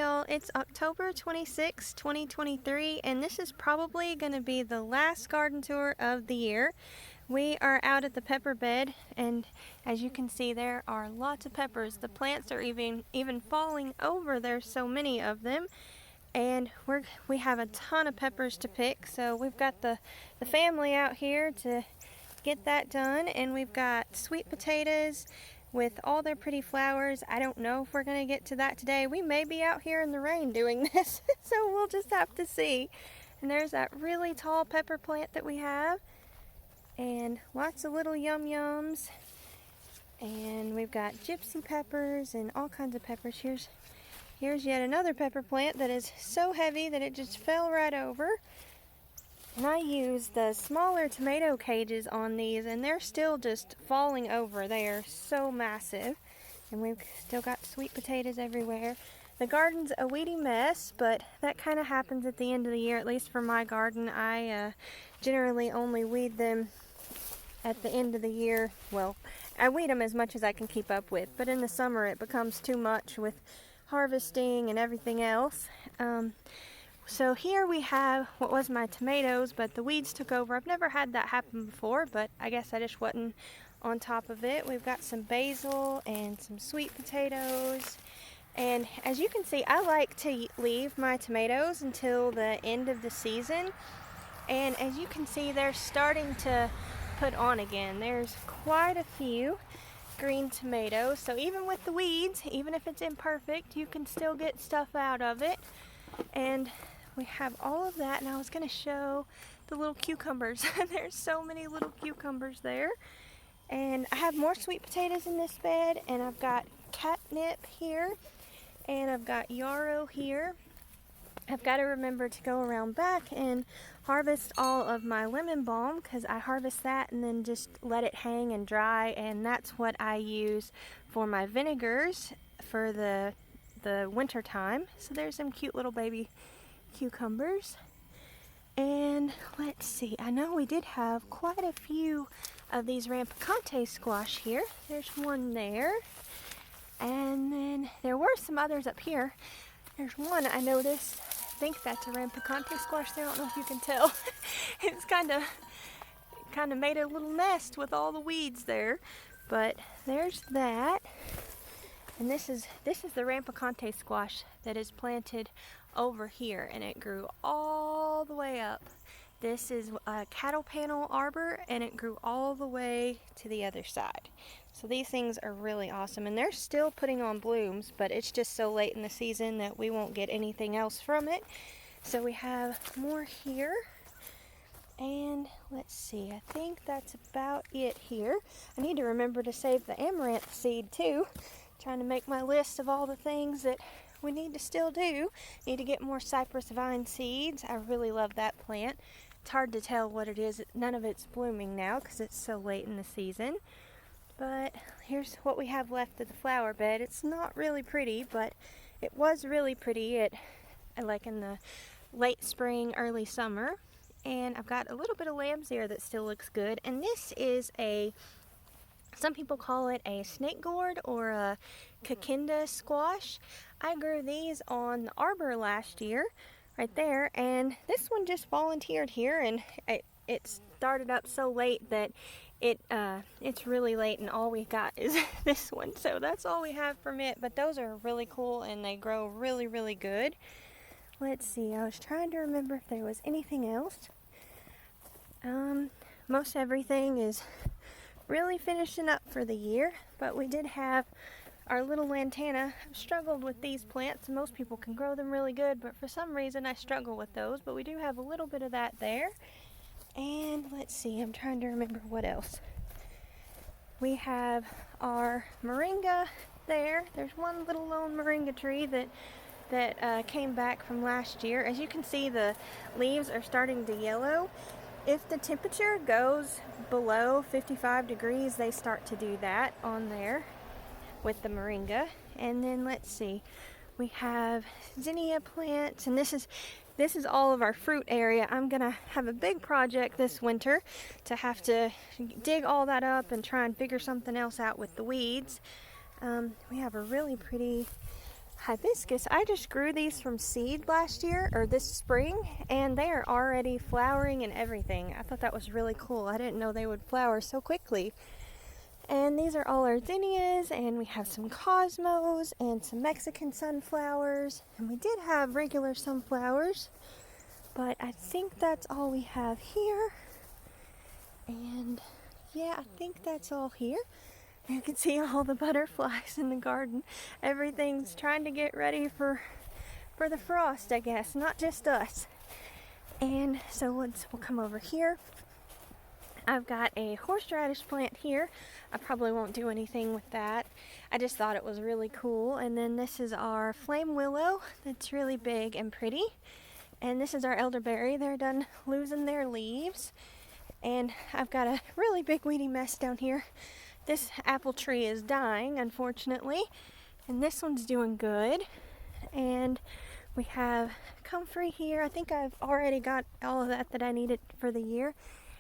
y'all, it's October 26, 2023, and this is probably going to be the last garden tour of the year. We are out at the pepper bed, and as you can see, there are lots of peppers. The plants are even falling over. There's so many of them, and we have a ton of peppers to pick. So we've got the family out here to get that done, and we've got sweet potatoes with all their pretty flowers. I don't know if we're going to get to that today. We may be out here in the rain doing this, so we'll just have to see. And there's that really tall pepper plant that we have, and lots of little yum-yums. And we've got gypsy peppers and all kinds of peppers. Here's yet another pepper plant that is so heavy that it just fell right over. And I used the smaller tomato cages on these, and they're still just falling over. They are so massive. And we've still got sweet potatoes everywhere. The garden's a weedy mess, but that kind of happens at the end of the year, at least for my garden. I generally only weed them at the end of the year. Well, I weed them as much as I can keep up with, but in the summer it becomes too much with harvesting and everything else. So here we have what was my tomatoes, but the weeds took over. I've never had that happen before, but I guess I just wasn't on top of it. We've got some basil and some sweet potatoes. And as you can see, I like to leave my tomatoes until the end of the season. And as you can see, they're starting to put on again. There's quite a few green tomatoes. So even with the weeds, even if it's imperfect, you can still get stuff out of it. And we have all of that, and I was going to show the little cucumbers. There's so many little cucumbers there. And I have more sweet potatoes in this bed, and I've got catnip here, and I've got yarrow here. I've got to remember to go around back and harvest all of my lemon balm, because I harvest that and then just let it hang and dry, and that's what I use for my vinegars for the winter time. So there's some cute little baby cucumbers. And let's see, I know we did have quite a few of these rampicante squash here. There's one there, and then there were some others up here. There's one I noticed, I think that's a rampicante squash there. I don't know if you can tell. It's kind of made a little nest with all the weeds there, but there's that. And this is the rampicante squash that is planted over here, and it grew all the way up. This is a cattle panel arbor, and it grew all the way to the other side. So these things are really awesome, and they're still putting on blooms, but it's just so late in the season that we won't get anything else from it. So we have more here. And let's see, I think that's about it here. I need to remember to save the amaranth seed too. Trying to make my list of all the things that we need to still do. Need to get more cypress vine seeds. I really love that plant. It's hard to tell what it is. None of it's blooming now because it's so late in the season. But here's what we have left of the flower bed. It's not really pretty, but it was really pretty like in the late spring, early summer. And I've got a little bit of lamb's ear that still looks good. And this is some people call it a snake gourd or a cakinda squash. I grew these on the arbor last year, right there, and this one just volunteered here, and it started up so late that it's really late, and all we got is this one. So that's all we have from it, but those are really cool, and they grow really, really good. Let's see, I was trying to remember if there was anything else. Most everything is really finishing up for the year, but we did have our little lantana. I've struggled with these plants. Most people can grow them really good, but for some reason I struggle with those, but we do have a little bit of that there. And let's see, I'm trying to remember what else. We have our moringa there. There's one little lone moringa tree that came back from last year. As you can see, the leaves are starting to yellow. If the temperature goes below 55 degrees, they start to do that on there with the moringa. And then let's see, we have zinnia plants, and this is all of our fruit area. I'm gonna have a big project this winter to have to dig all that up and try and figure something else out with the weeds. We have a really pretty hibiscus. I just grew these from seed last year, or this spring, and they are already flowering and everything. I thought that was really cool. I didn't know they would flower so quickly. And these are all our zinnias, and we have some cosmos and some Mexican sunflowers, and we did have regular sunflowers, but I think that's all we have here. And yeah, I think that's all here. You can see all the butterflies in the garden. Everything's trying to get ready for the frost, I guess, not just us. And so we'll come over here. I've got a horseradish plant here. I probably won't do anything with that. I just thought it was really cool. And then this is our flame willow that's really big and pretty. And this is our elderberry. They're done losing their leaves. And I've got a really big weedy mess down here. This apple tree is dying, unfortunately. And this one's doing good. And we have comfrey here. I think I've already got all of that I needed for the year.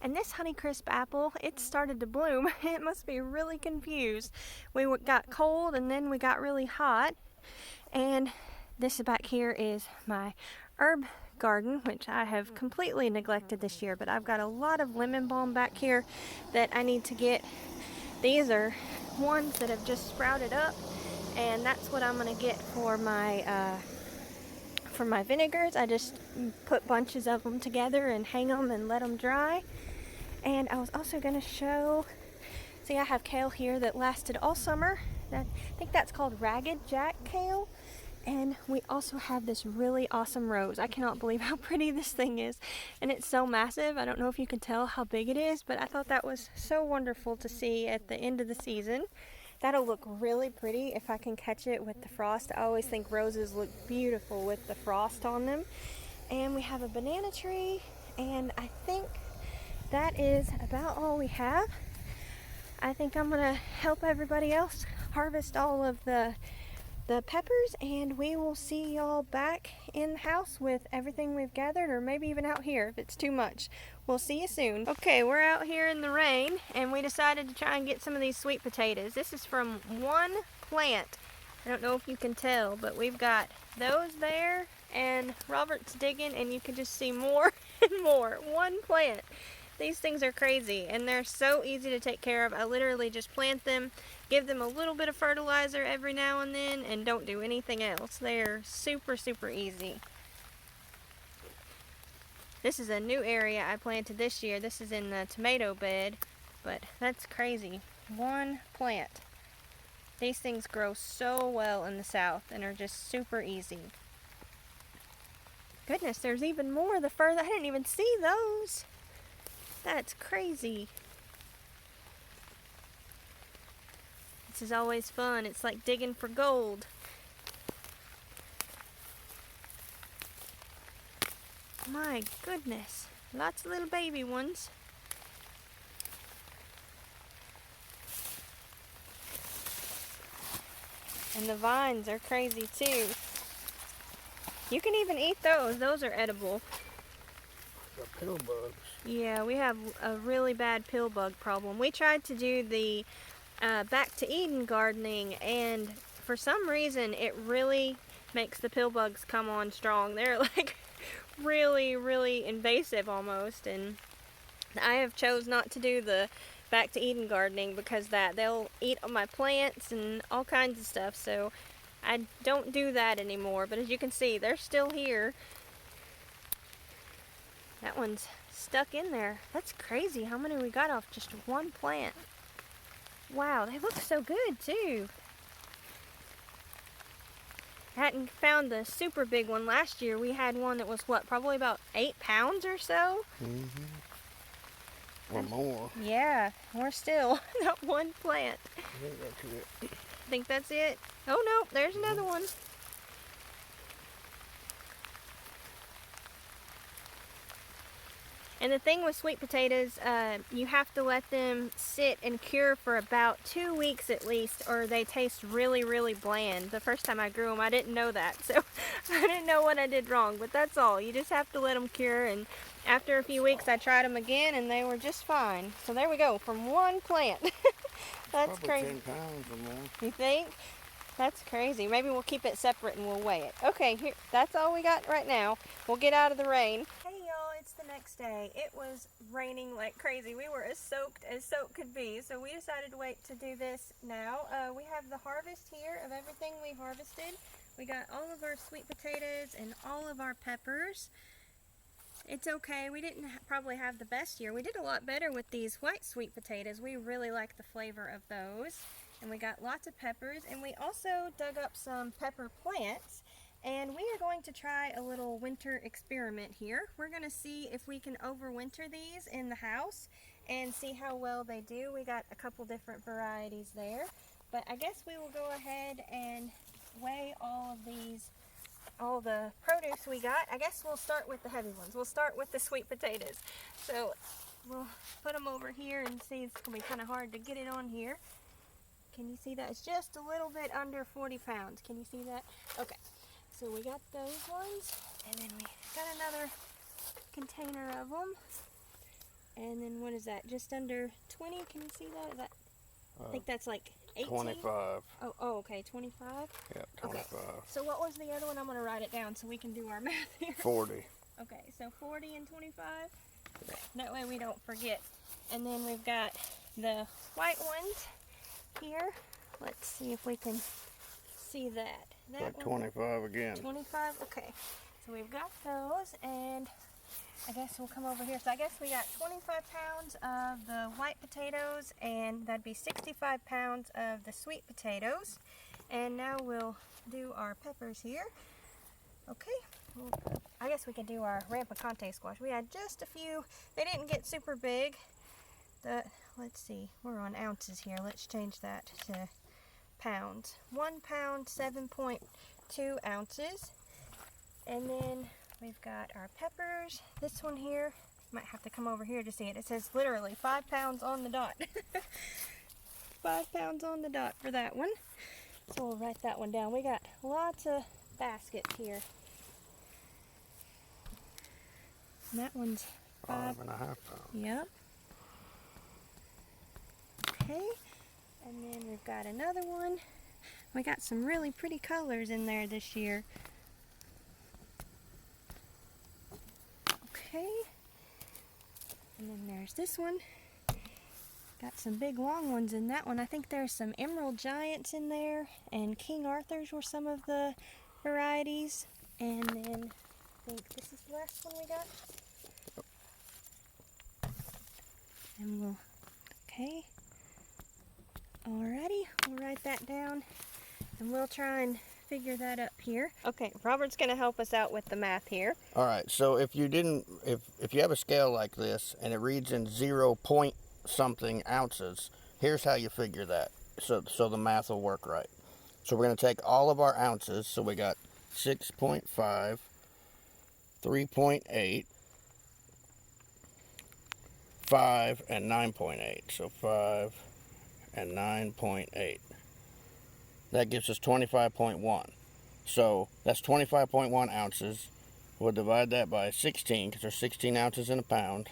And this Honeycrisp apple, it started to bloom. It must be really confused. We got cold and then we got really hot. And this back here is my herb garden, which I have completely neglected this year. But I've got a lot of lemon balm back here that I need to get. These are ones that have just sprouted up. And that's what I'm going to get for my vinegars. I just put bunches of them together and hang them and let them dry. And I was also going to show, see, I have kale here that lasted all summer. I think that's called Ragged Jack kale. And we also have this really awesome rose. I cannot believe how pretty this thing is. And it's so massive. I don't know if you can tell how big it is, but I thought that was so wonderful to see at the end of the season. That'll look really pretty if I can catch it with the frost. I always think roses look beautiful with the frost on them. And we have a banana tree, and I think that is about all we have. I think I'm gonna help everybody else harvest all of the peppers, and we will see y'all back in the house with everything we've gathered, or maybe even out here if it's too much. We'll see you soon. Okay, we're out here in the rain, and we decided to try and get some of these sweet potatoes. This is from one plant. I don't know if you can tell, but we've got those there, and Robert's digging, and you can just see more and more. One plant. These things are crazy, and they're so easy to take care of. I literally just plant them, give them a little bit of fertilizer every now and then, and don't do anything else. They're super, super easy. This is a new area I planted this year. This is in the tomato bed, but that's crazy. One plant. These things grow so well in the south and are just super easy. Goodness, there's even more the further. I didn't even see those. That's crazy. This is always fun. It's like digging for gold. My goodness. Lots of little baby ones. And the vines are crazy too. You can even eat those. Those are edible. The pill bugs. Yeah, we have a really bad pill bug problem. We tried to do the Back to Eden gardening, and for some reason it really makes the pill bugs come on strong. They're like really, really invasive almost, and I have chose not to do the Back to Eden gardening because they'll eat on my plants and all kinds of stuff, so I don't do that anymore. But as you can see, they're still here. That one's stuck in there. That's crazy how many we got off just one plant. Wow, they look so good too. Hadn't found the super big one last year. We had one that was what, probably about 8 pounds or so? Or more. Yeah, more still. Not one plant. I think that's it. Think that's it? Oh no, there's another one. And the thing with sweet potatoes, you have to let them sit and cure for about 2 weeks at least, or they taste really, really bland. The first time I grew them, I didn't know that, so I didn't know what I did wrong, but that's all. You just have to let them cure, and after a few weeks I tried them again, and they were just fine. So there we go, from one plant. That's Probably crazy. 10 pounds or more. You think? That's crazy. Maybe we'll keep it separate and we'll weigh it. Okay, here, that's all we got right now. We'll get out of the rain. Hey y'all, it's the next day. It was raining like crazy. We were as soaked could be. So we decided to wait to do this now. We have the harvest here of everything we harvested. We got all of our sweet potatoes and all of our peppers. It's okay. We didn't probably have the best year. We did a lot better with these white sweet potatoes. We really like the flavor of those. And we got lots of peppers, and we also dug up some pepper plants, and we are going to try a little winter experiment here. We're going to see if we can overwinter these in the house and see how well they do. We got a couple different varieties there, but I guess we will go ahead and weigh all of these, all the produce we got. I guess we'll start with the heavy ones. We'll start with the sweet potatoes. So we'll put them over here and see. It's going to be kind of hard to get it on here. Can you see that? It's just a little bit under 40 pounds. Can you see that? Okay, so we got those ones, and then we got another container of them. And then what is that? Just under 20? Can you see that? Is that I think that's like 18? 25. Oh, okay, 25? Yeah, 25. Okay. So what was the other one? I'm going to write it down so we can do our math here. 40. Okay, so 40 and 25? Okay, that way we don't forget. And then we've got the white ones here. Let's see if we can see that. Like 25 again. 25, okay. So we've got those, and I guess we'll come over here. So I guess we got 25 pounds of the white potatoes, and that'd be 65 pounds of the sweet potatoes. And now we'll do our peppers here. Okay, I guess we can do our Rampicante squash. We had just a few. They didn't get super big. Let's see, we're on ounces here. Let's change that to pounds. 1 pound, 7.2 ounces. And then we've got our peppers. This one here, might have to come over here to see it. It says literally 5 pounds on the dot. 5 pounds on the dot for that one. So we'll write that one down. We got lots of baskets here. And that one's 5.5 pounds. Yep. Okay, and then we've got another one. We got some really pretty colors in there this year. Okay, and then there's this one. Got some big long ones in that one. I think there's some Emerald Giants in there, and King Arthur's were some of the varieties. And then I think this is the last one we got. And we'll, okay. Alrighty, we'll write that down, and we'll try and figure that up here. Okay, Robert's gonna help us out with the math here. All right, so if you have a scale like this and it reads in 0 point something ounces, here's how you figure that, so the math will work right. So we're gonna take all of our ounces, so we got 6.5, 3.8, 5, and 9.8. So 5 and 9.8. That gives us 25.1. So that's 25.1 ounces. We'll divide that by 16 because there's 16 ounces in a pound.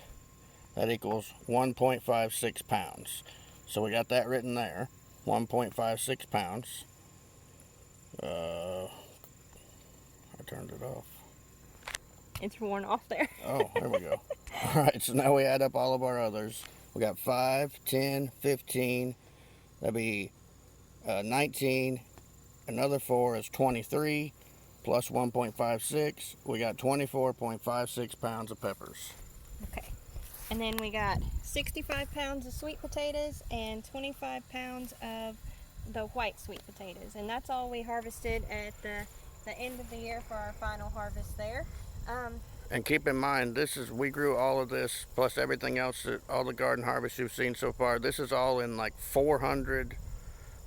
That equals 1.56 pounds. So we got that written there. 1.56 pounds. I turned it off. It's worn off there. Oh, there we go. All right, so now we add up all of our others. We got 5, 10, 15. That'd be 19. Another 4 is 23. Plus 1.56. We got 24.56 pounds of peppers. Okay. And then we got 65 pounds of sweet potatoes and 25 pounds of the white sweet potatoes. And that's all we harvested at the end of the year for our final harvest there. And keep in mind, we grew all of this, plus everything else, all the garden harvest you've seen so far. This is all in like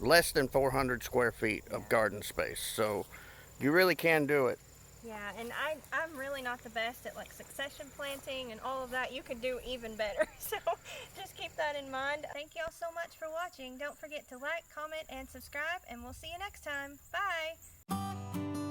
less than 400 square feet of garden space. So you really can do it. Yeah, and I'm really not the best at like succession planting and all of that. You could do even better. So just keep that in mind. Thank you all so much for watching. Don't forget to like, comment, and subscribe, and we'll see you next time. Bye!